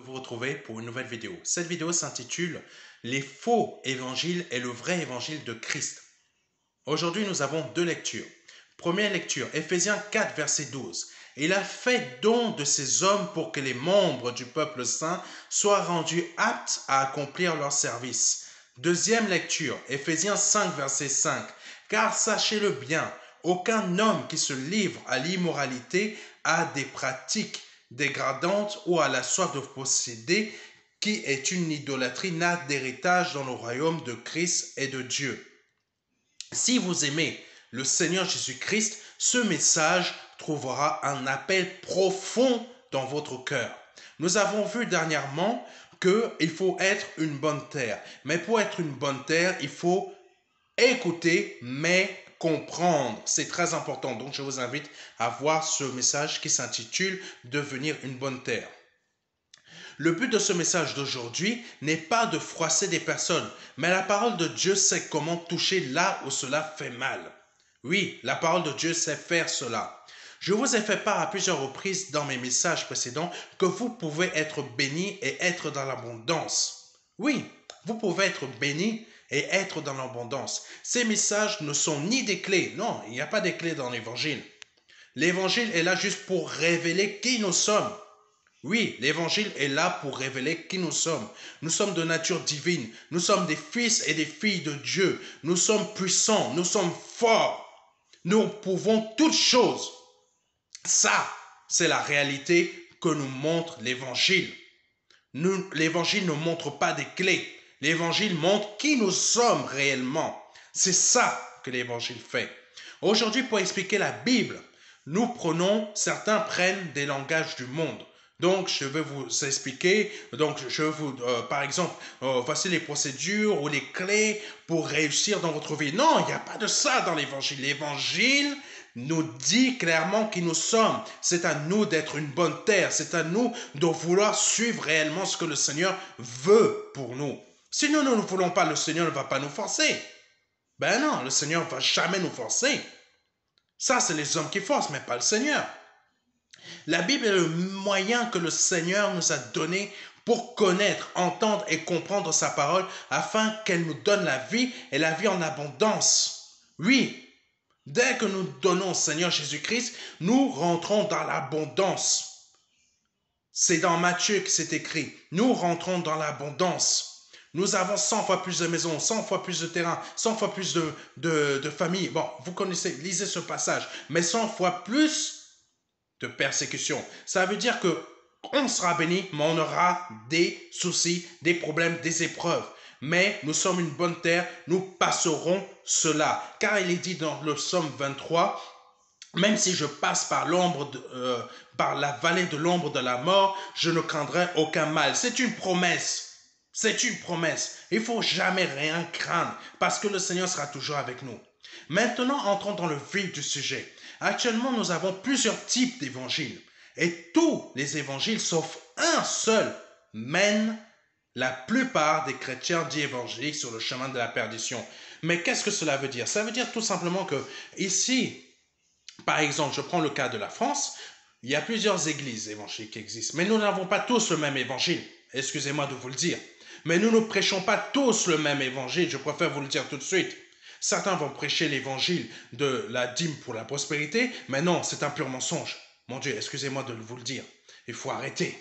vous retrouver pour une nouvelle vidéo. Cette vidéo s'intitule « Les faux évangiles et le vrai évangile de Christ ». Aujourd'hui, nous avons deux lectures. Première lecture, Éphésiens 4, verset 12. « Il a fait don de ces hommes pour que les membres du peuple saint soient rendus aptes à accomplir leur service. » Deuxième lecture, Éphésiens 5, verset 5. « Car sachez-le bien, aucun homme qui se livre à l'immoralité a des pratiques dégradantes ou à la soif de posséder, qui est une idolâtrie, n'a d'héritage dans le royaume de Christ et de Dieu. » Si vous aimez le Seigneur Jésus-Christ, ce message trouvera un appel profond dans votre cœur. Nous avons vu dernièrement qu'il faut être une bonne terre. Mais pour être une bonne terre, il faut écouter, mais comprendre. C'est très important. Donc, je vous invite à voir ce message qui s'intitule « Devenir une bonne terre ». Le but de ce message d'aujourd'hui n'est pas de froisser des personnes, mais la parole de Dieu sait comment toucher là où cela fait mal. Oui, la parole de Dieu sait faire cela. Je vous ai fait part à plusieurs reprises dans mes messages précédents que vous pouvez être bénis et être dans l'abondance. Oui, vous pouvez être bénis et être dans l'abondance. Ces messages ne sont ni des clés. Non, il n'y a pas des clés dans l'évangile. L'évangile est là juste pour révéler qui nous sommes. Oui, l'évangile est là pour révéler qui nous sommes. Nous sommes de nature divine. Nous sommes des fils et des filles de Dieu. Nous sommes puissants. Nous sommes forts. Nous pouvons toutes choses. Ça, c'est la réalité que nous montre l'évangile. L'évangile ne montre pas des clés. L'évangile montre qui nous sommes réellement. C'est ça que l'évangile fait. Aujourd'hui, pour expliquer la Bible, certains prennent des langages du monde. Donc, je vais vous expliquer, par exemple, voici les procédures ou les clés pour réussir dans votre vie. Non, il n'y a pas de ça dans l'évangile. L'évangile nous dit clairement qui nous sommes. C'est à nous d'être une bonne terre. C'est à nous de vouloir suivre réellement ce que le Seigneur veut pour nous. Si nous ne voulons pas, le Seigneur ne va pas nous forcer. Ben non, le Seigneur ne va jamais nous forcer. Ça, c'est les hommes qui forcent, mais pas le Seigneur. La Bible est le moyen que le Seigneur nous a donné pour connaître, entendre et comprendre sa parole afin qu'elle nous donne la vie et la vie en abondance. Oui, dès que nous donnons au Seigneur Jésus-Christ, nous rentrons dans l'abondance. C'est dans Matthieu que c'est écrit. Nous rentrons dans l'abondance. Nous avons 100 fois plus de maisons, 100 fois plus de terrain, 100 fois plus de familles. Bon, vous connaissez, lisez ce passage. Mais 100 fois plus de persécution. Ça veut dire que on sera béni, mais on aura des soucis, des problèmes, des épreuves. Mais nous sommes une bonne terre, nous passerons cela. Car il est dit dans le psaume 23, même si je passe par la vallée de l'ombre de la mort, je ne craindrai aucun mal. C'est une promesse. C'est une promesse. Il ne faut jamais rien craindre parce que le Seigneur sera toujours avec nous. Maintenant, entrons dans le vif du sujet. Actuellement, nous avons plusieurs types d'évangiles. Et tous les évangiles, sauf un seul, mènent la plupart des chrétiens dits évangéliques sur le chemin de la perdition. Mais qu'est-ce que cela veut dire? Ça veut dire tout simplement que ici, par exemple, je prends le cas de la France, il y a plusieurs églises évangéliques qui existent, mais nous n'avons pas tous le même évangile. Excusez-moi de vous le dire. Mais nous ne prêchons pas tous le même évangile, je préfère vous le dire tout de suite. Certains vont prêcher l'évangile de la dîme pour la prospérité, mais non, c'est un pur mensonge. Mon Dieu, excusez-moi de vous le dire. Il faut arrêter.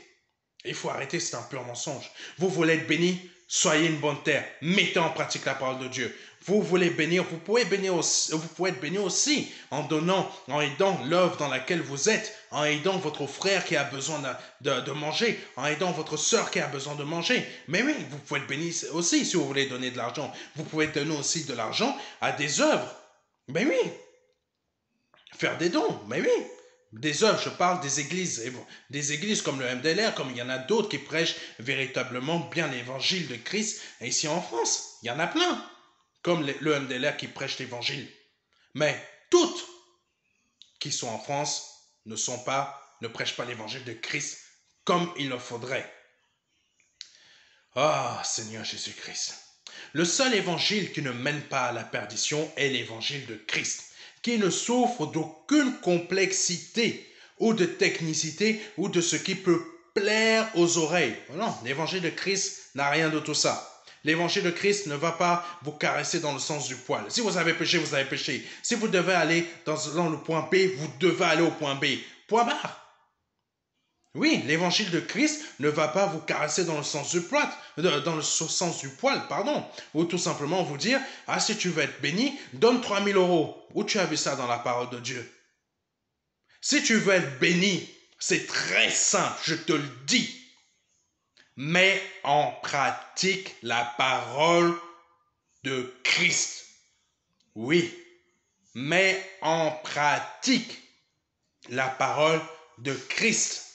Il faut arrêter, c'est un pur mensonge. Vous voulez être béni, soyez une bonne terre. Mettez en pratique la parole de Dieu. Vous voulez bénir, vous pouvez être béni aussi en donnant, en aidant l'œuvre dans laquelle vous êtes, en aidant votre frère qui a besoin de manger, en aidant votre soeur qui a besoin de manger. Mais oui, vous pouvez être béni aussi si vous voulez donner de l'argent. Vous pouvez donner aussi de l'argent à des œuvres. Mais oui, faire des dons, mais oui. Des œuvres, je parle des églises comme le MDLR, comme il y en a d'autres qui prêchent véritablement bien l'évangile de Christ. Et ici en France, il y en a plein, comme le MDLR qui prêche l'évangile. Mais toutes qui sont en France ne prêchent pas l'évangile de Christ comme il le faudrait. Ah, Seigneur Jésus-Christ. Le seul évangile qui ne mène pas à la perdition est l'évangile de Christ, qui ne souffre d'aucune complexité ou de technicité ou de ce qui peut plaire aux oreilles. Non, l'évangile de Christ n'a rien de tout ça. L'évangile de Christ ne va pas vous caresser dans le sens du poil. Si vous avez péché, vous avez péché. Si vous devez aller dans le point B, vous devez aller au point B. Point barre. Oui, l'évangile de Christ ne va pas vous caresser dans le sens du poil, ou tout simplement vous dire, ah, si tu veux être béni, donne 3000 euros. Où tu as vu ça dans la parole de Dieu? Si tu veux être béni, c'est très simple, je te le dis. Mets en pratique la parole de Christ. Oui, mets en pratique la parole de Christ.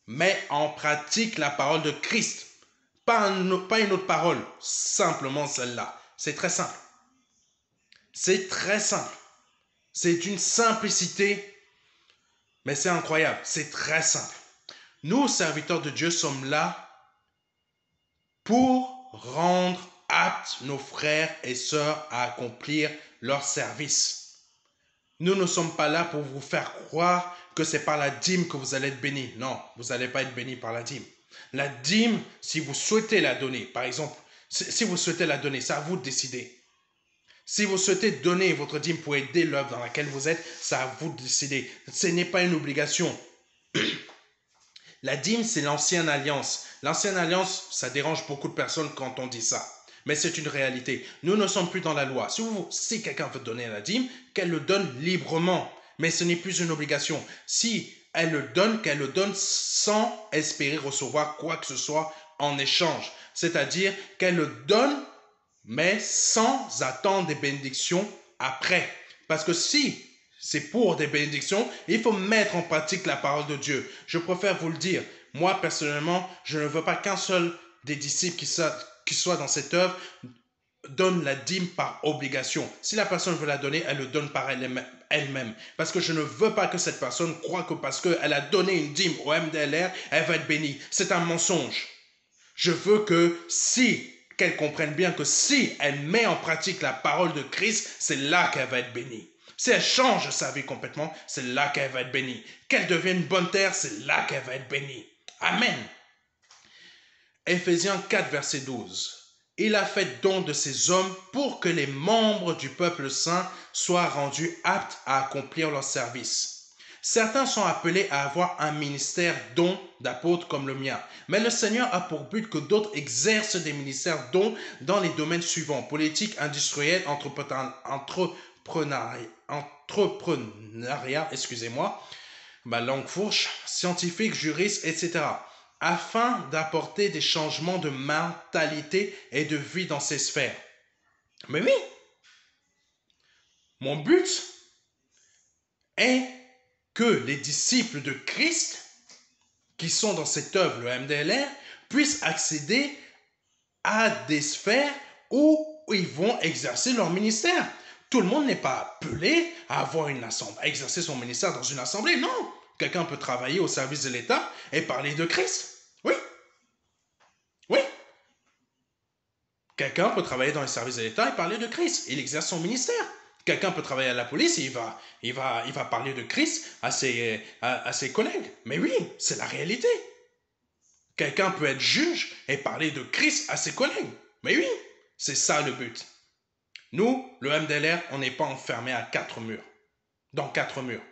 Mets en pratique la parole de Christ. Pas une autre parole, simplement celle-là. C'est très simple. C'est très simple. C'est d'une simplicité, mais c'est incroyable. C'est très simple. Nous, serviteurs de Dieu, sommes là pour rendre aptes nos frères et sœurs à accomplir leur service. Nous ne sommes pas là pour vous faire croire que c'est par la dîme que vous allez être béni. Non, vous n'allez pas être béni par la dîme. La dîme, si vous souhaitez la donner, par exemple, si vous souhaitez la donner, c'est à vous de décider. Si vous souhaitez donner votre dîme pour aider l'œuvre dans laquelle vous êtes, c'est à vous de décider. Ce n'est pas une obligation. La dîme, c'est l'ancienne alliance. L'ancienne alliance, ça dérange beaucoup de personnes quand on dit ça. Mais c'est une réalité. Nous ne sommes plus dans la loi. Si quelqu'un veut donner la dîme, qu'elle le donne librement. Mais ce n'est plus une obligation. Si elle le donne, qu'elle le donne sans espérer recevoir quoi que ce soit en échange. C'est-à-dire qu'elle le donne, mais sans attendre des bénédictions après. Parce que si c'est pour des bénédictions, il faut mettre en pratique la parole de Dieu. Je préfère vous le dire. Moi, personnellement, je ne veux pas qu'un seul des disciples qui soit dans cette œuvre donne la dîme par obligation. Si la personne veut la donner, elle le donne par elle-même. Parce que je ne veux pas que cette personne croie que parce qu'elle a donné une dîme au MDLR, elle va être bénie. C'est un mensonge. Je veux qu'elle comprenne bien que si elle met en pratique la parole de Christ, c'est là qu'elle va être bénie. Si elle change sa vie complètement, c'est là qu'elle va être bénie. Qu'elle devienne une bonne terre, c'est là qu'elle va être bénie. Amen. Éphésiens 4, verset 12. Il a fait don de ces hommes pour que les membres du peuple saint soient rendus aptes à accomplir leur service. Certains sont appelés à avoir un ministère don d'apôtre comme le mien. Mais le Seigneur a pour but que d'autres exercent des ministères dons dans les domaines suivants: politique, industrielle, entrepreneuriat, ma langue fourche, scientifique, juriste, etc., afin d'apporter des changements de mentalité et de vie dans ces sphères. Mais oui, mon but est que les disciples de Christ qui sont dans cette œuvre, le MDLR, puissent accéder à des sphères où ils vont exercer leur ministère. Tout le monde n'est pas appelé à avoir une assemblée, à exercer son ministère dans une assemblée, non. Quelqu'un peut travailler au service de l'État et parler de Christ. Oui. Oui. Quelqu'un peut travailler dans les services de l'État et parler de Christ. Il exerce son ministère. Quelqu'un peut travailler à la police et il va parler de Christ à ses collègues. Mais oui, c'est la réalité. Quelqu'un peut être juge et parler de Christ à ses collègues. Mais oui, c'est ça le but. Nous, le MDLR, on n'est pas enfermé à 4 murs. Dans 4 murs.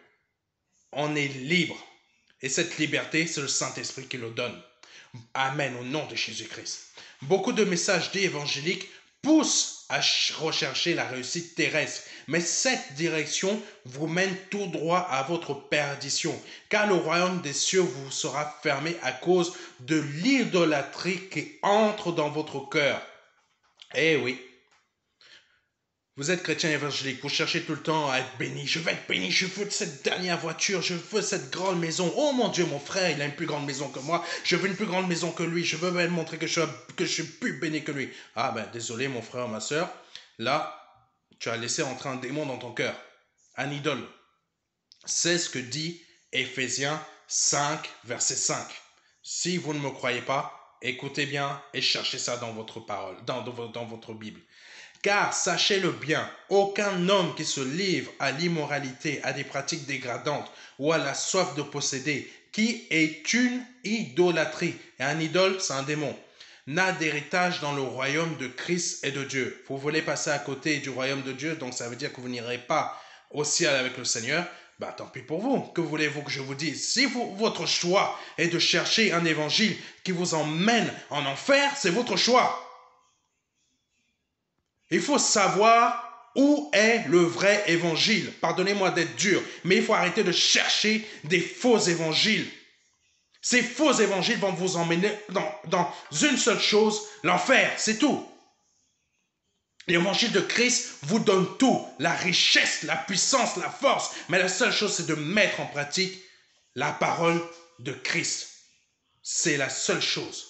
On est libre. Et cette liberté, c'est le Saint-Esprit qui le donne. Amen, au nom de Jésus-Christ. Beaucoup de messages dits évangéliques poussent à rechercher la réussite terrestre. Mais cette direction vous mène tout droit à votre perdition. Car le royaume des cieux vous sera fermé à cause de l'idolâtrie qui entre dans votre cœur. Eh oui. Vous êtes chrétien évangélique, vous cherchez tout le temps à être béni. Je veux être béni, je veux cette dernière voiture, je veux cette grande maison. Oh mon Dieu, mon frère, il a une plus grande maison que moi. Je veux une plus grande maison que lui. Je veux même montrer que je suis plus béni que lui. Ah ben, désolé mon frère, ma soeur. Là, tu as laissé entrer un démon dans ton cœur. Un idole. C'est ce que dit Éphésiens 5, verset 5. Si vous ne me croyez pas, écoutez bien et cherchez ça dans votre parole, dans votre Bible. Car sachez-le bien, aucun homme qui se livre à l'immoralité, à des pratiques dégradantes ou à la soif de posséder, qui est une idolâtrie. Et un idole, c'est un démon. N'a d'héritage dans le royaume de Christ et de Dieu. Vous voulez passer à côté du royaume de Dieu, donc ça veut dire que vous n'irez pas au ciel avec le Seigneur. Ben, tant pis pour vous. Que voulez-vous que je vous dise? Si votre choix est de chercher un évangile qui vous emmène en enfer, c'est votre choix. Il faut savoir où est le vrai évangile. Pardonnez-moi d'être dur, mais il faut arrêter de chercher des faux évangiles. Ces faux évangiles vont vous emmener dans une seule chose, l'enfer, c'est tout. L'évangile de Christ vous donne tout, la richesse, la puissance, la force. Mais la seule chose, c'est de mettre en pratique la parole de Christ. C'est la seule chose.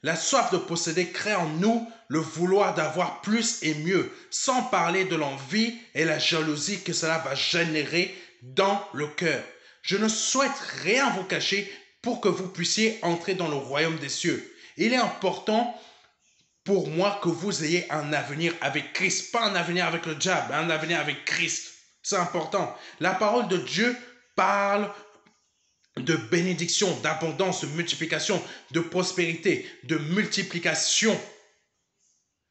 La soif de posséder crée en nous le vouloir d'avoir plus et mieux, sans parler de l'envie et la jalousie que cela va générer dans le cœur. Je ne souhaite rien vous cacher pour que vous puissiez entrer dans le royaume des cieux. Il est important pour moi que vous ayez un avenir avec Christ, pas un avenir avec le diable, un avenir avec Christ. C'est important. La parole de Dieu parle de bénédiction, d'abondance, de multiplication, de prospérité, de multiplication.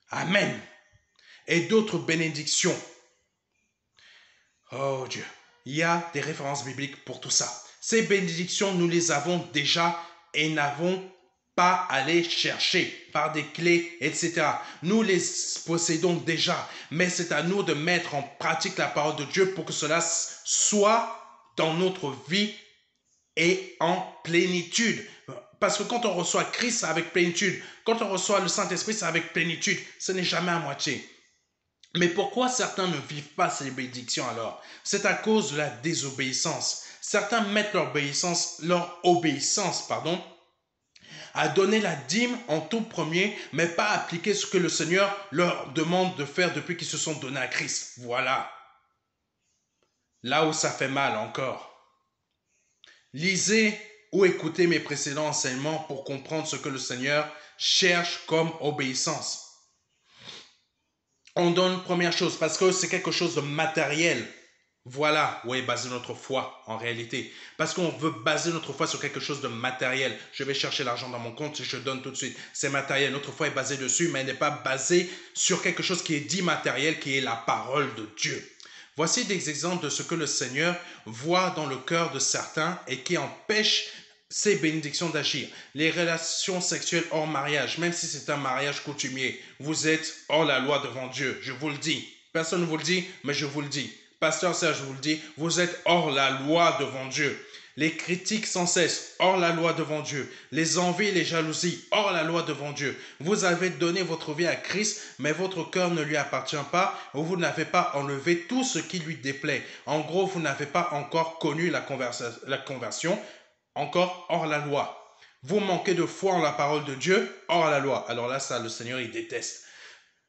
Amen. Et d'autres bénédictions. Oh Dieu, il y a des références bibliques pour tout ça. Ces bénédictions, nous les avons déjà et n'avons pas à les chercher par des clés, etc. Nous les possédons déjà, mais c'est à nous de mettre en pratique la parole de Dieu pour que cela soit dans notre vie et en plénitude. Parce que quand on reçoit Christ, c'est avec plénitude. Quand on reçoit le Saint-Esprit, c'est avec plénitude. Ce n'est jamais à moitié. Mais pourquoi certains ne vivent pas ces bénédictions alors? C'est à cause de la désobéissance. Certains mettent leur obéissance, à donner la dîme en tout premier, mais pas à appliquer ce que le Seigneur leur demande de faire depuis qu'ils se sont donnés à Christ. Voilà. Là où ça fait mal encore. Lisez ou écoutez mes précédents enseignements pour comprendre ce que le Seigneur cherche comme obéissance. On donne première chose parce que c'est quelque chose de matériel. Voilà où est basée notre foi en réalité. Parce qu'on veut baser notre foi sur quelque chose de matériel. Je vais chercher l'argent dans mon compte et je donne tout de suite. C'est matériel. Notre foi est basée dessus, mais elle n'est pas basée sur quelque chose qui est dit matériel, qui est la parole de Dieu. Voici des exemples de ce que le Seigneur voit dans le cœur de certains et qui empêche ces bénédictions d'agir. Les relations sexuelles hors mariage, même si c'est un mariage coutumier, vous êtes hors la loi devant Dieu. Je vous le dis. Personne ne vous le dit, mais je vous le dis. Pasteur Serge, je vous le dis, vous êtes hors la loi devant Dieu. Les critiques sans cesse, hors la loi devant Dieu. Les envies et les jalousies, hors la loi devant Dieu. Vous avez donné votre vie à Christ, mais votre cœur ne lui appartient pas, ou vous n'avez pas enlevé tout ce qui lui déplaît. En gros, vous n'avez pas encore connu la conversion, encore hors la loi. Vous manquez de foi en la parole de Dieu, hors la loi. Alors là, ça, le Seigneur, il déteste.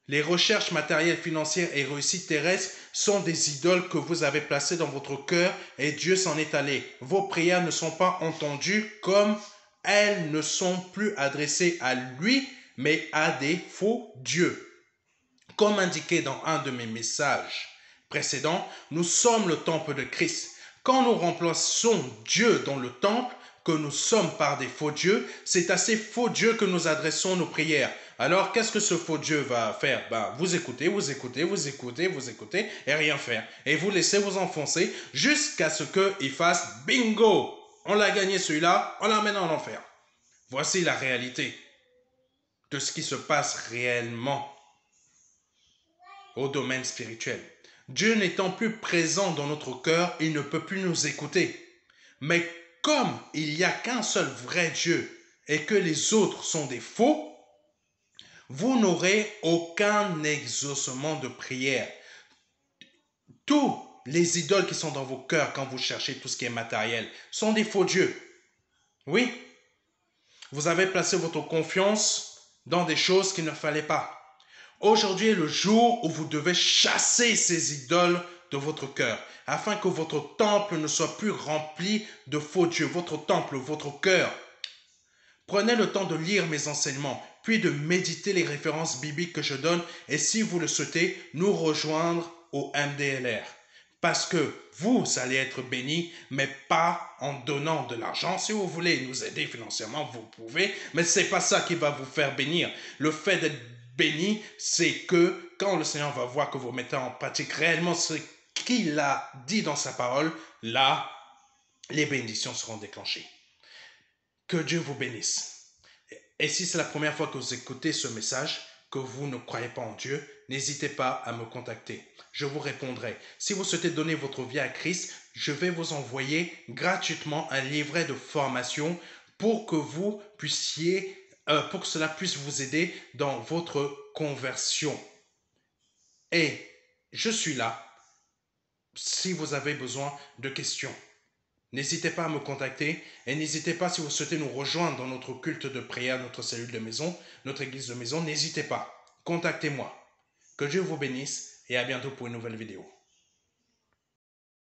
Les recherches matérielles, financières et réussites terrestres sont des idoles que vous avez placées dans votre cœur et Dieu s'en est allé. Vos prières ne sont pas entendues comme elles ne sont plus adressées à lui, mais à des faux dieux. Comme indiqué dans un de mes messages précédents, nous sommes le temple de Christ. Quand nous remplaçons Dieu dans le temple que nous sommes par des faux dieux, c'est à ces faux dieux que nous adressons nos prières. Alors, qu'est-ce que ce faux Dieu va faire? Vous écoutez, et rien faire. Et vous laissez vous enfoncer jusqu'à ce qu'il fasse bingo. On l'a gagné celui-là, on l'emmène en enfer. Voici la réalité de ce qui se passe réellement au domaine spirituel. Dieu n'étant plus présent dans notre cœur, il ne peut plus nous écouter. Mais comme il n'y a qu'un seul vrai Dieu et que les autres sont des faux, vous n'aurez aucun exaucement de prière. Tous les idoles qui sont dans vos cœurs quand vous cherchez tout ce qui est matériel sont des faux dieux. Oui, vous avez placé votre confiance dans des choses qu'il ne fallait pas. Aujourd'hui est le jour où vous devez chasser ces idoles de votre cœur, afin que votre temple ne soit plus rempli de faux dieux, votre temple, votre cœur. Prenez le temps de lire mes enseignements, puis de méditer les références bibliques que je donne et si vous le souhaitez, nous rejoindre au MDLR. Parce que vous allez être bénis, mais pas en donnant de l'argent. Si vous voulez nous aider financièrement, vous pouvez, mais ce n'est pas ça qui va vous faire bénir. Le fait d'être béni, c'est que quand le Seigneur va voir que vous mettez en pratique réellement ce qu'il a dit dans sa parole, là, les bénédictions seront déclenchées. Que Dieu vous bénisse. Et si c'est la première fois que vous écoutez ce message, que vous ne croyez pas en Dieu, n'hésitez pas à me contacter. Je vous répondrai. Si vous souhaitez donner votre vie à Christ, je vais vous envoyer gratuitement un livret de formation pour que vous puissiez, pour que cela puisse vous aider dans votre conversion. Et je suis là si vous avez besoin de questions. N'hésitez pas à me contacter et n'hésitez pas si vous souhaitez nous rejoindre dans notre culte de prière, notre cellule de maison, notre église de maison, n'hésitez pas. Contactez-moi. Que Dieu vous bénisse et à bientôt pour une nouvelle vidéo.